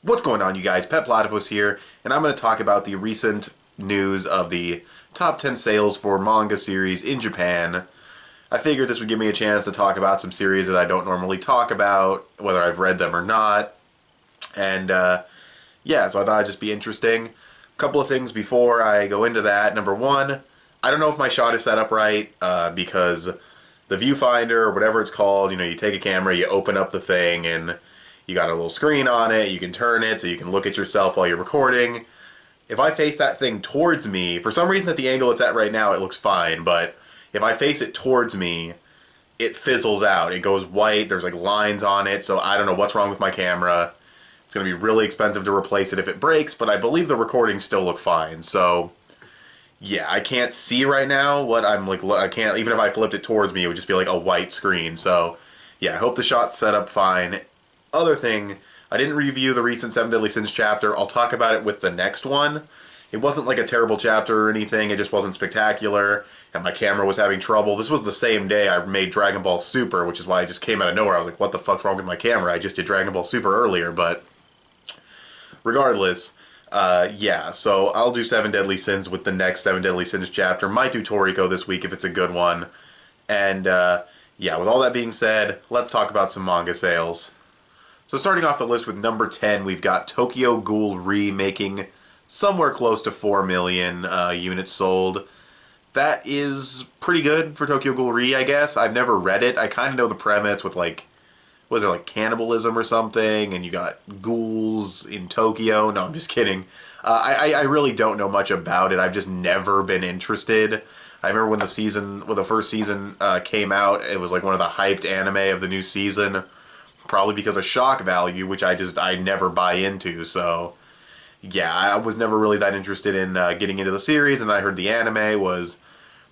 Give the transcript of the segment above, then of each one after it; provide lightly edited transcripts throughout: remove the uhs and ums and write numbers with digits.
What's going on, you guys? Petplatypus here, and I'm going to talk about the recent news of the top 10 sales for manga series in Japan. I figured this would give me a chance to talk about some series that I don't normally talk about, whether I've read them or not. And yeah, so I thought it'd just be interesting. A couple of things before I go into that. Number one, I don't know if my shot is set up right because the viewfinder or whatever it's called, you take a camera, you open up the thing, and you got a little screen on it. You can turn it so you can look at yourself while you're recording. If I face that thing towards me, for some reason at the angle it's at right now, it looks fine, but if I face it towards me, it fizzles out. It goes white. There's like lines on it, so I don't know what's wrong with my camera. It's going to be really expensive to replace it if it breaks, but I believe the recordings still look fine. So, yeah, I can't see right now what I'm like. I can't, even if I flipped it towards me, it would just be like a white screen. So, yeah, I hope the shot's set up fine. Other thing, I didn't review the recent Seven Deadly Sins chapter. I'll talk about it with the next one. It wasn't like a terrible chapter or anything. It just wasn't spectacular, and my camera was having trouble. This was the same day I made Dragon Ball Super, which is why I just came out of nowhere. I was like, what the fuck's wrong with my camera? I just did Dragon Ball Super earlier, but regardless, yeah, so I'll do Seven Deadly Sins with the next Seven Deadly Sins chapter. Might do Toriko this week if it's a good one. And, yeah, with all that being said, let's talk about some manga sales. So starting off the list with number 10, we've got Tokyo Ghoul Re making somewhere close to 4 million units sold. That is pretty good for Tokyo Ghoul Re, I guess. I've never read it. I kind of know the premise with, like, was there like cannibalism or something, and you got ghouls in Tokyo? No, I'm just kidding. I really don't know much about it. I've just never been interested. I remember when the first season came out, it was like one of the hyped anime of the new season. Probably because of shock value, which I never buy into. So, yeah, I was never really that interested in getting into the series, and I heard the anime was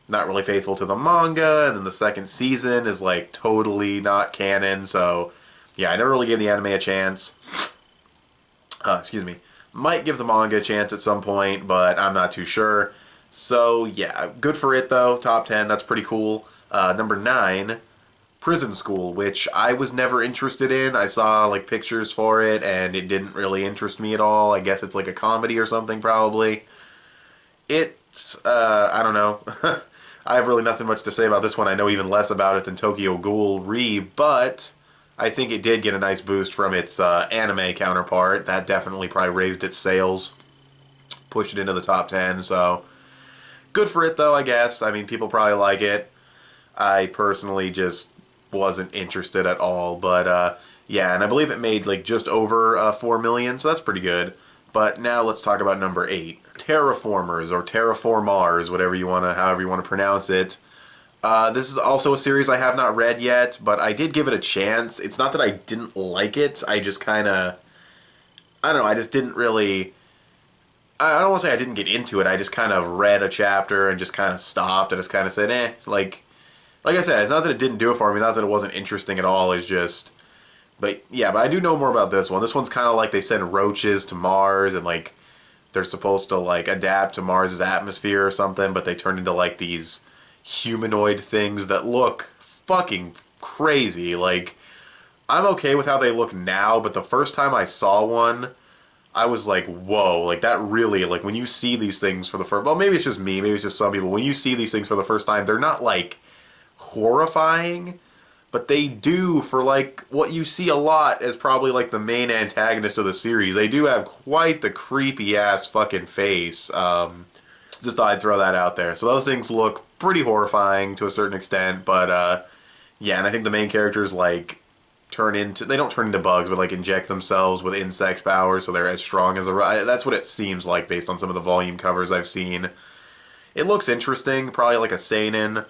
not really faithful to the manga, and then the second season is like totally not canon. So, yeah, I never really gave the anime a chance. Excuse me. Might give the manga a chance at some point, but I'm not too sure. So, yeah, good for it though. Top 10, that's pretty cool. Number 9. Prison School, which I was never interested in. I saw like pictures for it and it didn't really interest me at all. I guess it's like a comedy or something probably. It's, I don't know. I have really nothing much to say about this one. I know even less about it than Tokyo Ghoul Re, but I think it did get a nice boost from its anime counterpart. That definitely probably raised its sales, pushed it into the top 10, so good for it though, I guess. I mean, people probably like it. I personally just wasn't interested at all, but yeah, and I believe it made like just over 4 million, so that's pretty good. But now let's talk about number 8, Terraformers or Terraformars, however you want to pronounce it. This is also a series I have not read yet, but I did give it a chance. It's not that I didn't like it, I just kind of, I don't know, I just didn't really, I don't want to say I didn't get into it, I just kind of read a chapter and just kind of stopped and just kind of said, like I said, it's not that it didn't do it for me, not that it wasn't interesting at all, it's just, but yeah, but I do know more about this one. This one's kind of like they send roaches to Mars and like they're supposed to like adapt to Mars's atmosphere or something, but they turn into like these humanoid things that look fucking crazy. Like, I'm okay with how they look now, but the first time I saw one, I was like, whoa, like that really, like when you see these things for the first, well, maybe it's just me, maybe it's just some people, when you see these things for the first time, they're not like horrifying, but they do, for like what you see a lot as probably like the main antagonist of the series, they do have quite the creepy ass fucking face. Just thought I'd throw that out there. So those things look pretty horrifying to a certain extent, but yeah, and I think the main characters like they don't turn into bugs, but like inject themselves with insect powers so they're as strong as that's what it seems like based on some of the volume covers I've seen. It looks interesting, probably like a seinen.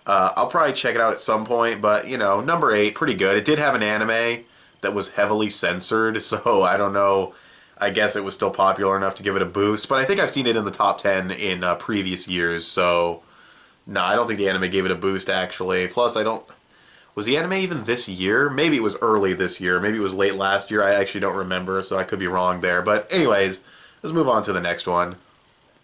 I'll probably check it out at some point, but, number 8, pretty good. It did have an anime that was heavily censored, so I don't know. I guess it was still popular enough to give it a boost, but I think I've seen it in the top 10 in previous years, so no, I don't think the anime gave it a boost, actually. Plus, was the anime even this year? Maybe it was early this year. Maybe it was late last year. I actually don't remember, so I could be wrong there. But anyways, let's move on to the next one.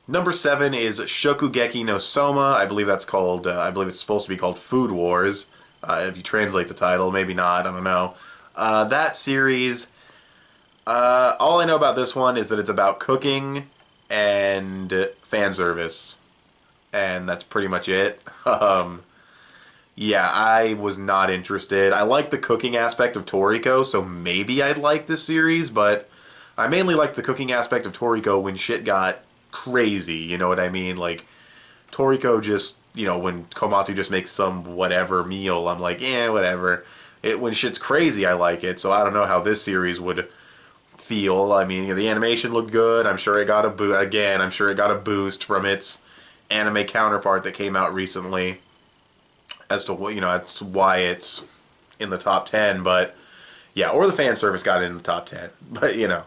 Number 7 is Shokugeki no Soma. I believe that's called, I believe it's supposed to be called Food Wars, if you translate the title. Maybe not, I don't know. That series, All I know about this one is that it's about cooking and fan service, and that's pretty much it. Yeah, I was not interested. I like the cooking aspect of Toriko, so maybe I'd like this series, but I mainly like the cooking aspect of Toriko when shit got crazy, you know what I mean? Like, Toriko just, when Komatsu just makes some whatever meal, I'm like, whatever. When shit's crazy, I like it, so I don't know how this series would feel. I mean, the animation looked good. I'm sure it got a boost. Again, I'm sure it got a boost from its anime counterpart that came out recently as to as to why it's in the top 10. But yeah, or the fan service got it in the top 10. But yeah,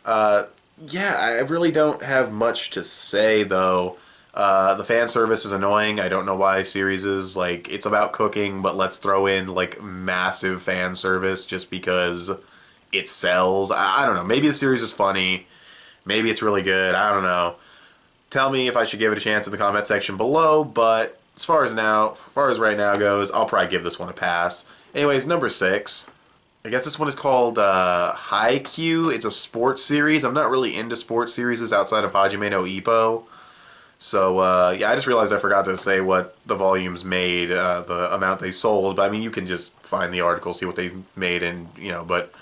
I really don't have much to say though. The fan service is annoying. I don't know why series is like it's about cooking, but let's throw in like massive fan service just because it sells. I don't know. Maybe the series is funny. Maybe it's really good. I don't know. Tell me if I should give it a chance in the comment section below. But as far as right now goes, I'll probably give this one a pass. Anyways, number 6. I guess this one is called Haikyuu. It's a sports series. I'm not really into sports series outside of Hajime no Ippo. So, yeah, I just realized I forgot to say what the volumes made, the amount they sold. But, I mean, you can just find the article, see what they made, and, but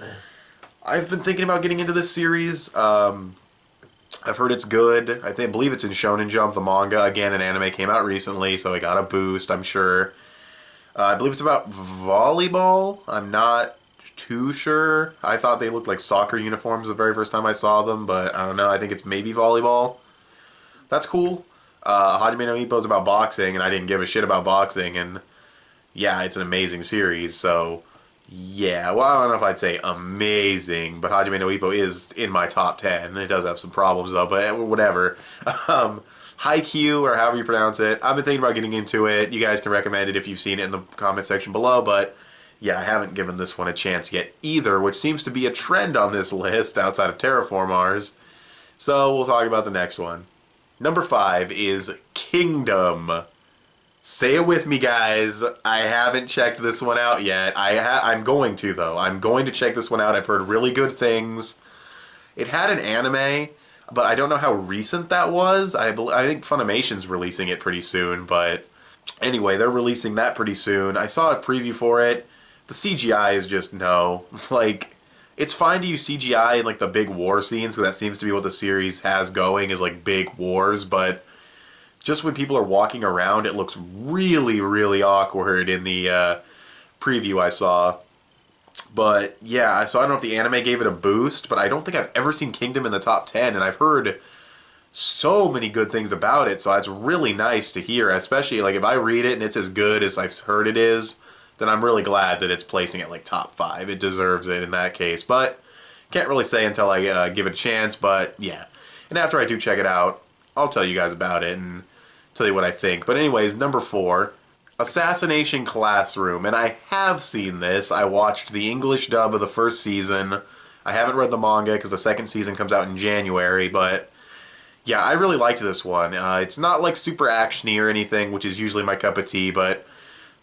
I've been thinking about getting into this series. I've heard it's good. I believe it's in Shonen Jump, the manga. Again, an anime came out recently, so it got a boost, I'm sure. I believe it's about volleyball. I'm not too sure. I thought they looked like soccer uniforms the very first time I saw them, but I don't know. I think it's maybe volleyball. That's cool. Hajime no Ippo is about boxing, and I didn't give a shit about boxing, and yeah, it's an amazing series, so yeah. Well, I don't know if I'd say amazing, but Hajime no Ippo is in my top 10. It does have some problems, though, but whatever. Haikyuu, or however you pronounce it, I've been thinking about getting into it. You guys can recommend it if you've seen it in the comment section below, but yeah, I haven't given this one a chance yet either, which seems to be a trend on this list outside of Terraform Mars. So we'll talk about the next one. Number 5 is Kingdom. Say it with me, guys. I haven't checked this one out yet. I'm going to, though. I'm going to check this one out. I've heard really good things. It had an anime, but I don't know how recent that was. I think Funimation's releasing it pretty soon, but anyway, they're releasing that pretty soon. I saw a preview for it. The CGI is just no. Like, it's fine to use CGI in, like, the big war scenes, because that seems to be what the series has going, is, like, big wars, but just when people are walking around, it looks really, really awkward in the preview I saw. But, yeah, so I don't know if the anime gave it a boost, but I don't think I've ever seen Kingdom in the top 10, and I've heard so many good things about it, so it's really nice to hear, especially, like, if I read it and it's as good as I've heard it is, then I'm really glad that it's placing it, like, top 5. It deserves it in that case, but can't really say until I give it a chance, but, yeah. And after I do check it out, I'll tell you guys about it and tell you what I think. But anyways, number 4, Assassination Classroom, and I have seen this. I watched the English dub of the first season. I haven't read the manga because the second season comes out in January, but yeah, I really liked this one. It's not like super actiony or anything, which is usually my cup of tea, but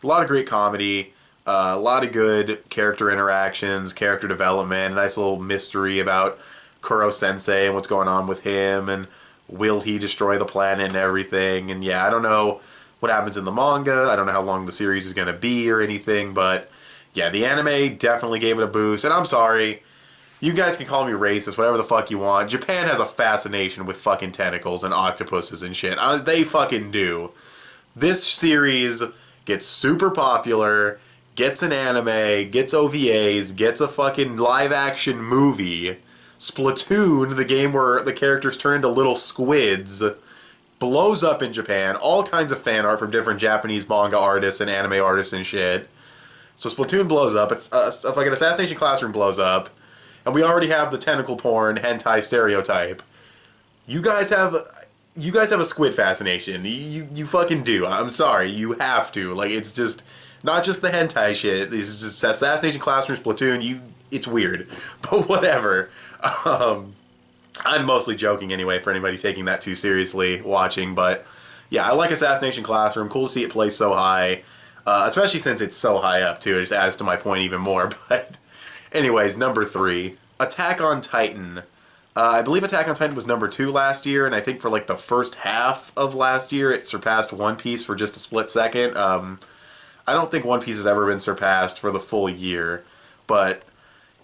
a lot of great comedy, a lot of good character interactions, character development, a nice little mystery about Kuro-sensei and what's going on with him, and will he destroy the planet and everything. And yeah, I don't know what happens in the manga. I don't know how long the series is going to be or anything, but yeah, the anime definitely gave it a boost. And I'm sorry, you guys can call me racist, whatever the fuck you want. Japan has a fascination with fucking tentacles and octopuses and shit. They fucking do. This series gets super popular, gets an anime, gets OVAs, gets a fucking live-action movie. Splatoon, the game where the characters turn into little squids, blows up in Japan. All kinds of fan art from different Japanese manga artists and anime artists and shit. So Splatoon blows up. It's like an Assassination Classroom blows up. And we already have the tentacle porn hentai stereotype. You guys have a squid fascination. You fucking do. I'm sorry. You have to. Like, it's just not just the hentai shit. It's just Assassination Classroom, Splatoon. It's weird. But whatever. I'm mostly joking anyway for anybody taking that too seriously watching, but yeah, I like Assassination Classroom. Cool to see it placed so high, especially since it's so high up too. It just adds to my point even more. But anyways, number 3, Attack on Titan. I believe Attack on Titan was number 2 last year, and I think for like the first half of last year, it surpassed One Piece for just a split second. I don't think One Piece has ever been surpassed for the full year, but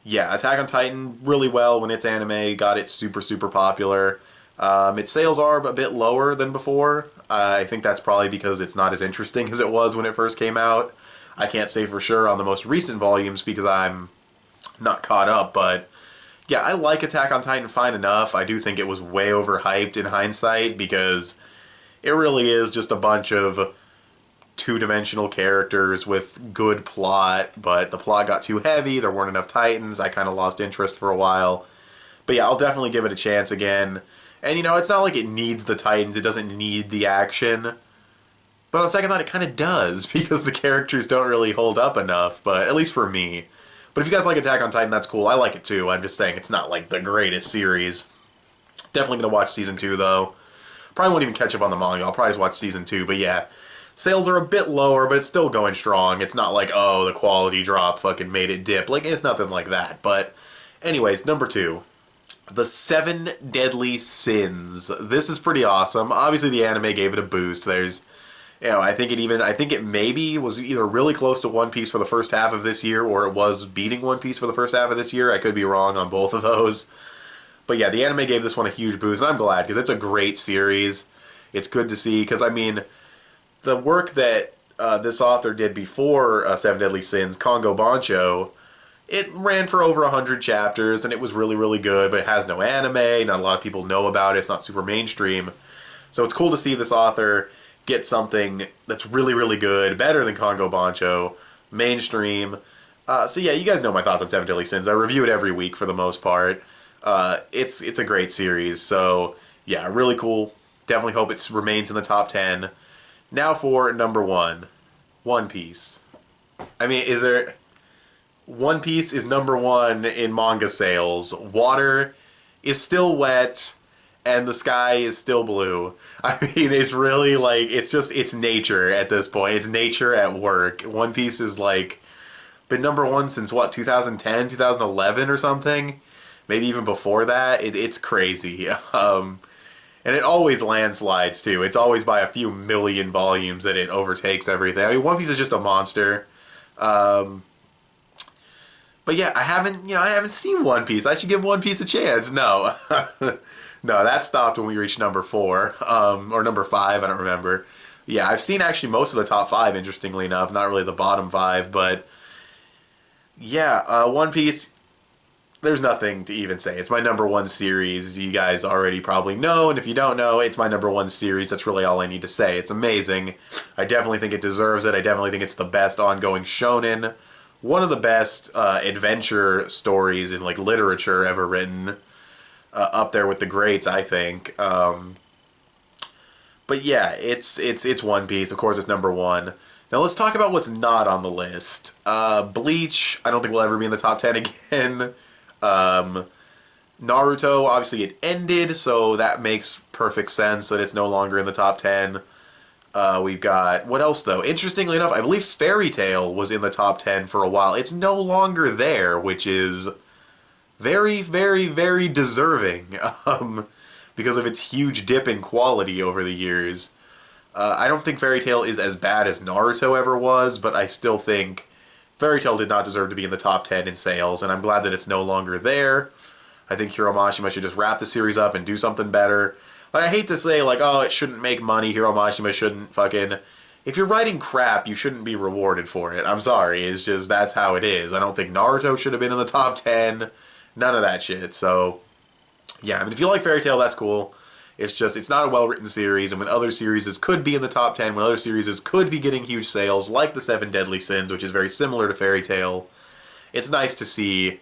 yeah, Attack on Titan really well when its anime got it super super popular. Its sales are a bit lower than before. I think that's probably because it's not as interesting as it was when it first came out. I can't say for sure on the most recent volumes because I'm not caught up, but yeah, I like Attack on Titan fine enough. I do think it was way overhyped in hindsight because it really is just a bunch of two-dimensional characters with good plot, but the plot got too heavy, there weren't enough Titans, I kind of lost interest for a while. But yeah, I'll definitely give it a chance again. And you know, it's not like it needs the Titans, it doesn't need the action. But on second thought, it kind of does, because the characters don't really hold up enough, but at least for me. But if you guys like Attack on Titan, that's cool. I like it too. I'm just saying it's not like the greatest series. Definitely going to watch Season 2, though. Probably won't even catch up on the manga. I'll probably just watch Season 2, but yeah. Sales are a bit lower, but it's still going strong. It's not like, oh, the quality drop fucking made it dip. Like, it's nothing like that. But anyways, number 2. The Seven Deadly Sins. This is pretty awesome. Obviously, the anime gave it a boost. There's, you know, I think it maybe was either really close to One Piece for the first half of this year, or it was beating One Piece for the first half of this year. I could be wrong on both of those. But yeah, the anime gave this one a huge boost, and I'm glad, because it's a great series. It's good to see, because, I mean, the work that this author did before Seven Deadly Sins, Congo Bancho, it ran for over 100 chapters, and it was really, really good, but it has no anime, not a lot of people know about it, it's not super mainstream. So it's cool to see this author get something that's really, really good, better than Congo Bancho, mainstream. So yeah, you guys know my thoughts on Seven Deadly Sins. I review it every week for the most part. It's a great series, so yeah, really cool. Definitely hope it remains in the top 10. Now for number 1, One Piece. I mean, One Piece is number 1 in manga sales. Water is still wet, and the sky is still blue. I mean, it's really like, it's nature at this point. It's nature at work. One Piece is like, been number 1 since what, 2010, 2011 or something? Maybe even before that. It's crazy. And it always landslides, too. It's always by a few million volumes that it overtakes everything. I mean, One Piece is just a monster. But yeah, I haven't seen One Piece. I should give One Piece a chance. No. No, that stopped when we reached number 4. Or number 5, I don't remember. Yeah, I've seen actually most of the top 5, interestingly enough. Not really the bottom 5, but yeah, One Piece, there's nothing to even say. It's my number 1 series. You guys already probably know, and if you don't know, it's my number 1 series. That's really all I need to say. It's amazing. I definitely think it deserves it. I definitely think it's the best ongoing shonen. One of the best adventure stories in like literature ever written. Up there with the greats, I think. But yeah, it's One Piece. Of course, it's number 1. Now let's talk about what's not on the list. Bleach, I don't think will ever be in the top 10 again. Naruto, obviously it ended, so that makes perfect sense that it's no longer in the top 10. We've got, what else though? Interestingly enough, I believe Fairy Tail was in the top 10 for a while. It's no longer there, which is very, very, very deserving, because of its huge dip in quality over the years. I don't think Fairy Tail is as bad as Naruto ever was, but I still think Fairy Tail did not deserve to be in the top 10 in sales, and I'm glad that it's no longer there. I think Hiro Mashima should just wrap the series up and do something better. Like, I hate to say, like, oh, it shouldn't make money, Hiro Mashima shouldn't fucking... If you're writing crap, you shouldn't be rewarded for it. I'm sorry, it's just, that's how it is. I don't think Naruto should have been in the top 10. None of that shit, so... Yeah, I mean, if you like Fairy Tail, that's cool. It's just, it's not a well-written series, and when other series could be in the top 10, when other series could be getting huge sales, like The Seven Deadly Sins, which is very similar to Fairy Tail, it's nice to see,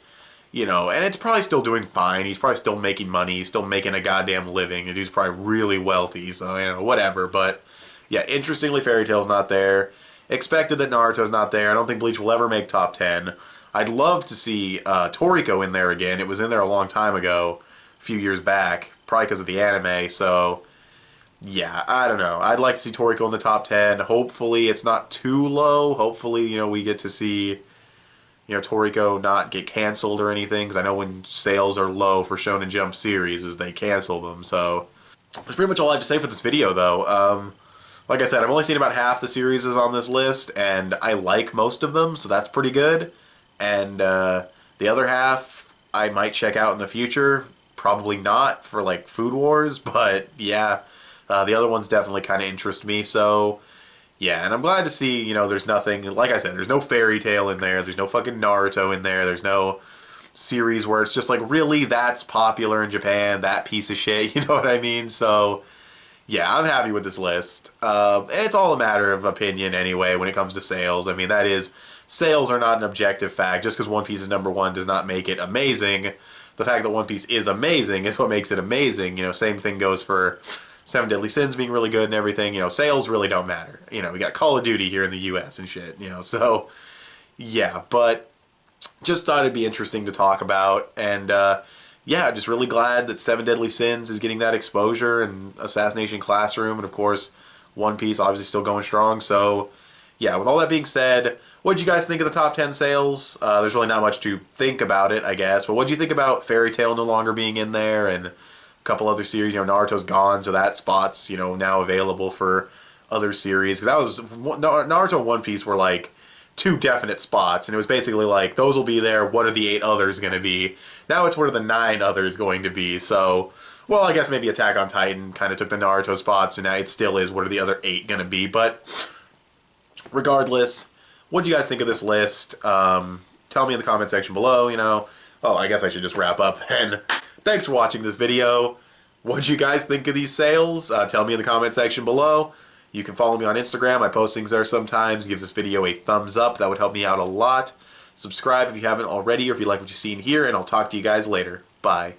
you know, and it's probably still doing fine. He's probably still making money. He's still making a goddamn living. The dude's probably really wealthy, so, you know, whatever. But, yeah, interestingly, Fairy Tail's not there. Expected that Naruto's not there. I don't think Bleach will ever make top 10. I'd love to see Toriko in there again. It was in there a long time ago, a few years back. Probably because of the anime, so yeah, I don't know. I'd like to see Toriko in the top 10. Hopefully it's not too low. Hopefully, you know, we get to see, Toriko not get canceled or anything, because I know when sales are low for Shonen Jump series, is they cancel them. So that's pretty much all I have to say for this video, though. Like I said, I've only seen about half the series on this list, and I like most of them, so that's pretty good. And the other half I might check out in the future. Probably not for like Food Wars, but yeah, the other ones definitely kind of interest me. So yeah, and I'm glad to see, there's nothing, like I said, there's no fairy tale in there. There's no fucking Naruto in there. There's no series where it's just like, really, that's popular in Japan, that piece of shit, you know what I mean? So yeah, I'm happy with this list. And it's all a matter of opinion anyway when it comes to sales. I mean, sales are not an objective fact. Just because One Piece is #1 does not make it amazing. The fact that One Piece is amazing is what makes it amazing. Same thing goes for Seven Deadly Sins being really good and everything. Sales really don't matter. We got Call of Duty here in the US and shit, so yeah, but just thought it'd be interesting to talk about. And yeah, just really glad that Seven Deadly Sins is getting that exposure, and Assassination Classroom, and of course One Piece obviously still going strong. So yeah, with all that being said, what did you guys think of the top 10 sales? There's really not much to think about it, I guess, but what did you think about Fairy Tail no longer being in there, and a couple other series? Naruto's gone, so that spot's now available for other series, because that was Naruto and One Piece were like two definite spots, and it was basically like, those will be there, what are the 8 others going to be? Now it's what are the 9 others going to be? So, well, I guess maybe Attack on Titan kind of took the Naruto spots, and now it still is what are the other 8 going to be. But regardless, what do you guys think of this list? Tell me in the comment section below, Oh, I guess I should just wrap up then. Thanks for watching this video. What do you guys think of these sales? Tell me in the comment section below. You can follow me on Instagram. I post things there sometimes. Give this video a thumbs up. That would help me out a lot. Subscribe if you haven't already, or if you like what you've seen here, and I'll talk to you guys later. Bye.